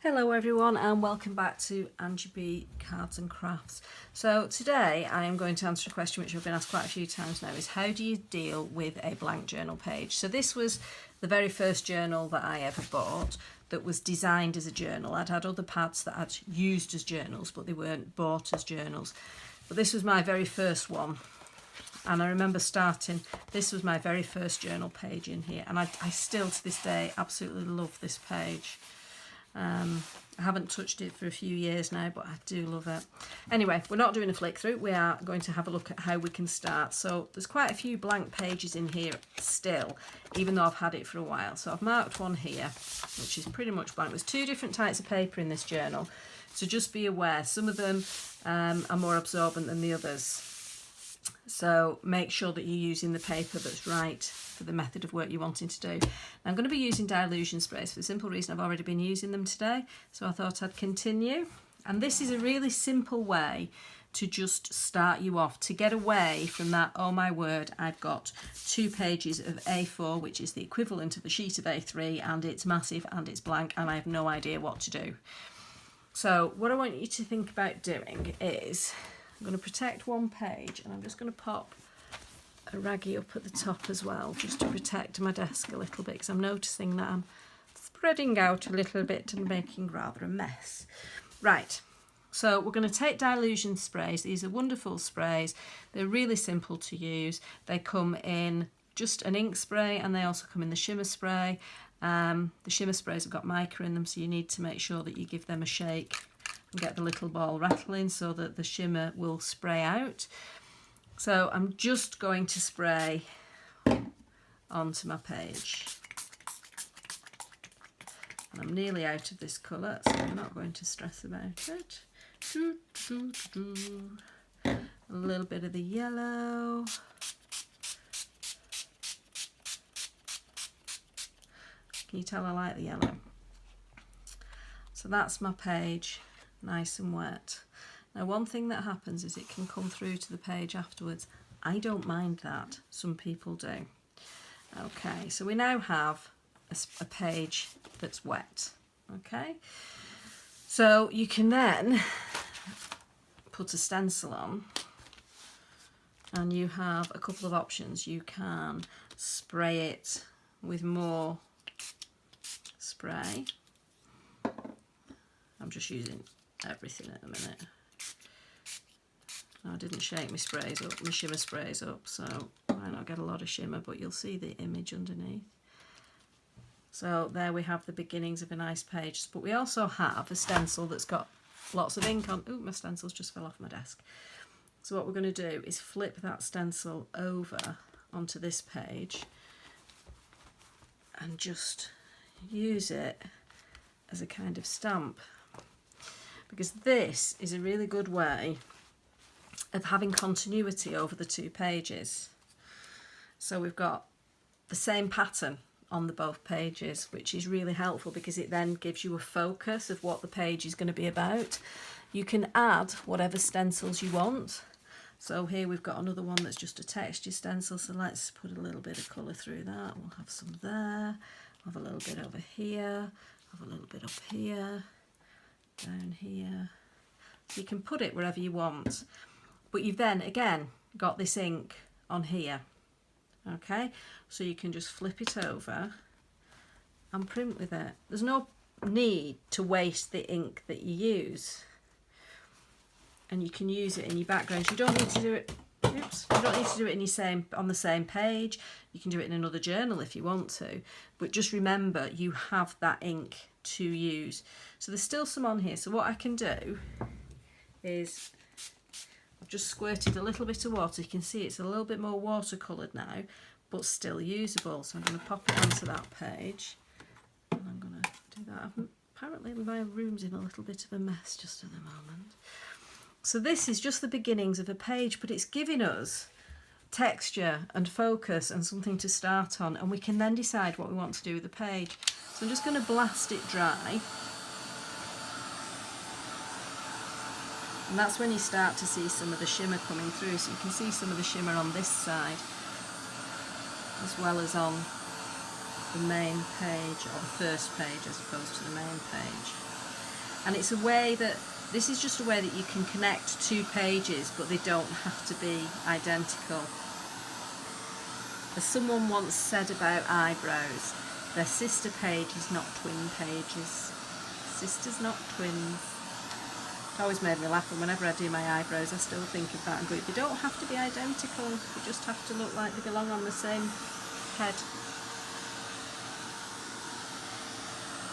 Hello everyone and welcome back to Angie B Cards and Crafts. So today I am going to answer a question which I've been asked quite a few times now, is how do you deal with a blank journal page? So this was the very first journal that I ever bought that was designed as a journal. I'd had other pads that I'd used as journals but they weren't bought as journals. But this was my very first one. And I remember this was my very first journal page in here, and I still to this day absolutely love this page. I haven't touched it for a few years now, but I do love it. Anyway, we're not doing a flick through, we are going to have a look at how we can start. So there's quite a few blank pages in here still, even though I've had it for a while. So I've marked one here, which is pretty much blank. There's two different types of paper in this journal, so just be aware. Some of them are more absorbent than the others. So make sure that you're using the paper that's right for the method of work you're wanting to do. I'm going to be using Dilution sprays for the simple reason I've already been using them today, so I thought I'd continue. And this is a really simple way to just start you off, to get away from that, oh my word, I've got 2 pages of A4, which is the equivalent of a sheet of A3, and it's massive and it's blank and I have no idea what to do. So what I want you to think about doing is, I'm going to protect one page and I'm just going to pop a raggy up at the top as well, just to protect my desk a little bit, because I'm noticing that I'm spreading out a little bit and making rather a mess. Right, so we're going to take Dylusion sprays. These are wonderful sprays. They're really simple to use. They come in just an ink spray and they also come in the shimmer spray. The shimmer sprays have got mica in them, so you need to make sure that you give them a shake and get the little ball rattling so that the shimmer will spray out. So I'm just going to spray onto my page. And I'm nearly out of this colour, so I'm not going to stress about it. A little bit of the yellow. Can you tell I like the yellow? So that's my page, nice and wet. Now one thing that happens is it can come through to the page afterwards. I don't mind that, some people do. Okay, so we now have a page that's wet. Okay, so you can then put a stencil on and you have a couple of options. You can spray it with more spray. I'm just using everything at the minute. I didn't shake my sprays up, my shimmer sprays up, so I might not get a lot of shimmer, but you'll see the image underneath. So there we have the beginnings of a nice page, but we also have a stencil that's got lots of ink on. Ooh, my stencils just fell off my desk. So what we're going to do is flip that stencil over onto this page and just use it as a kind of stamp, because this is a really good way of having continuity over the 2 pages. So we've got the same pattern on the both pages, which is really helpful because it then gives you a focus of what the page is going to be about. You can add whatever stencils you want. So here we've got another one that's just a texture stencil, so let's put a little bit of colour through that. We'll have some there, have a little bit over here, have a little bit up here, down here. So you can put it wherever you want, but you've then again got this ink on here. Okay, so you can just flip it over and print with it. There's no need to waste the ink that you use, and you can use it in your backgrounds. You don't need to do it. Oops, you don't need to do it in on the same page. You can do it in another journal if you want to, but just remember you have that ink to use. So there's still some on here, so what I can do is I've just squirted a little bit of water. You can see it's a little bit more watercoloured now, but still usable. So I'm going to pop it onto that page and I'm going to do that. Apparently my room's in a little bit of a mess just at the moment. So this is just the beginnings of a page, but it's giving us texture and focus and something to start on, and we can then decide what we want to do with the page. So I'm just going to blast it dry, and that's when you start to see some of the shimmer coming through. So you can see some of the shimmer on this side as well as on the main page, or the first page as opposed to the main page. And it's a way that, this is just a way that you can connect two pages, but they don't have to be identical. As someone once said about eyebrows, their sister page is not twin pages. Sisters, not twins. It always made me laugh, and whenever I do my eyebrows I still think of that and go, they don't have to be identical, they just have to look like they belong on the same head.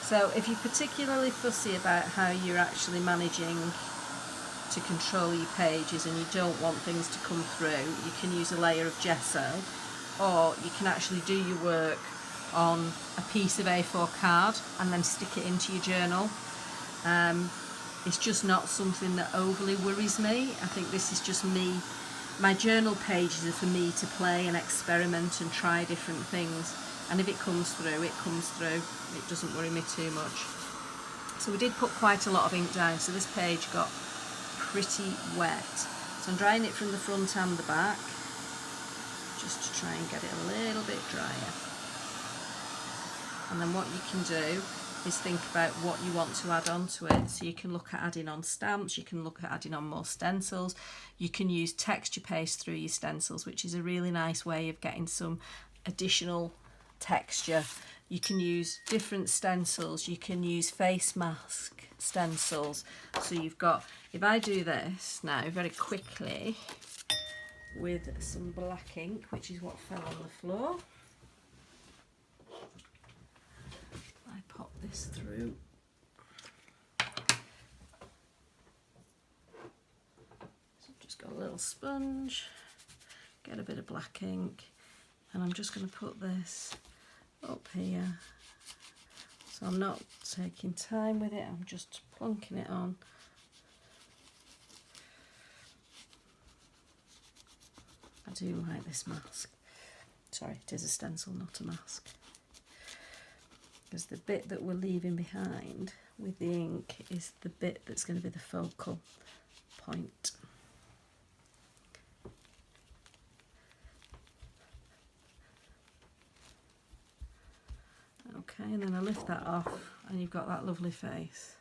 So if you're particularly fussy about how you're actually managing to control your pages and you don't want things to come through, you can use a layer of gesso, or you can actually do your work on a piece of A4 card and then stick it into your journal. It's just not something that overly worries me. I think this is just me. My journal pages are for me to play and experiment and try different things, and if it comes through, it comes through. It doesn't worry me too much. So we did put quite a lot of ink down, so this page got pretty wet. So I'm drying it from the front and the back, just to try and get it a little bit drier. And then what you can do is think about what you want to add on to it. So you can look at adding on stamps, you can look at adding on more stencils, you can use texture paste through your stencils, which is a really nice way of getting some additional texture. You can use different stencils, you can use face mask stencils. So you've got, if I do this now very quickly with some black ink, which is what fell on the floor, I pop this through. So I've just got a little sponge, get a bit of black ink, and I'm just going to put this up here. So I'm not taking time with it, I'm just plonking it on. I do like this mask. Sorry, it is a stencil, not a mask. Because the bit that we're leaving behind with the ink is the bit that's going to be the focal point. Okay, and then I lift that off and you've got that lovely face.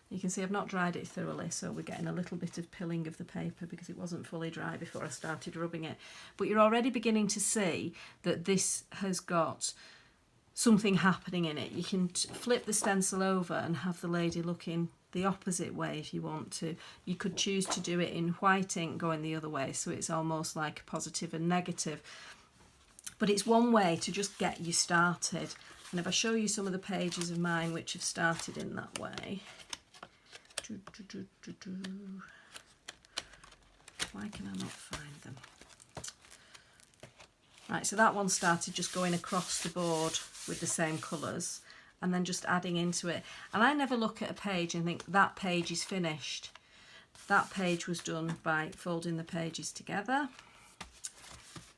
You can see I've not dried it thoroughly, so we're getting a little bit of pilling of the paper because it wasn't fully dry before I started rubbing it. But you're already beginning to see that this has got something happening in it. You can flip the stencil over and have the lady looking the opposite way if you want to. You could choose to do it in white ink going the other way, so it's almost like a positive and negative. But it's one way to just get you started. And if I show you some of the pages of mine which have started in that way. Why can I not find them? Right, so that one started just going across the board with the same colours and then just adding into it. And I never look at a page and think that page is finished. That page was done by folding the pages together.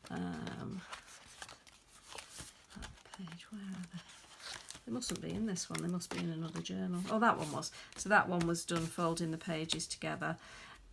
That page, where are they? They mustn't be in this one, they must be in another journal. Oh, that one was. So that one was done folding the pages together.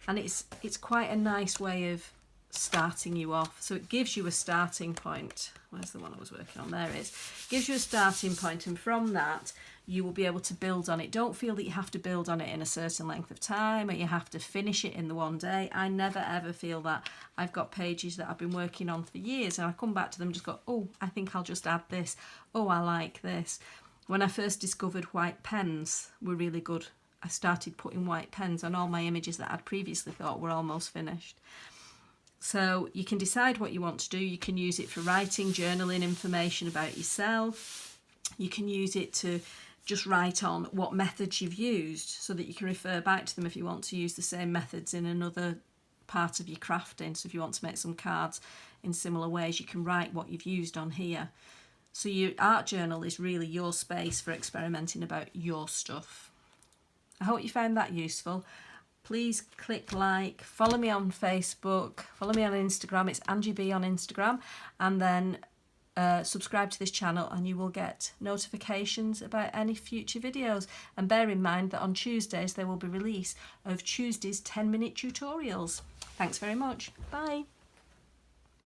And it's quite a nice way of starting you off. So it gives you a starting point. Where's the one I was working on? There it is. Gives you a starting point, and from that you will be able to build on it. Don't feel that you have to build on it in a certain length of time or you have to finish it in the one day. I never ever feel that. I've got pages that I've been working on for years and I come back to them and just go, oh, I think I'll just add this. Oh, I like this. When I first discovered white pens were really good, I started putting white pens on all my images that I'd previously thought were almost finished. So you can decide what you want to do. You can use it for writing, journaling information about yourself. You can use it to just write on what methods you've used so that you can refer back to them if you want to use the same methods in another part of your crafting. So if you want to make some cards in similar ways, you can write what you've used on here. So your art journal is really your space for experimenting about your stuff. I hope you found that useful. Please click like, follow me on Facebook, follow me on Instagram, it's Angie B on Instagram, and then subscribe to this channel and you will get notifications about any future videos. And bear in mind that on Tuesdays there will be release of Tuesday's 10-minute tutorials. Thanks very much. Bye.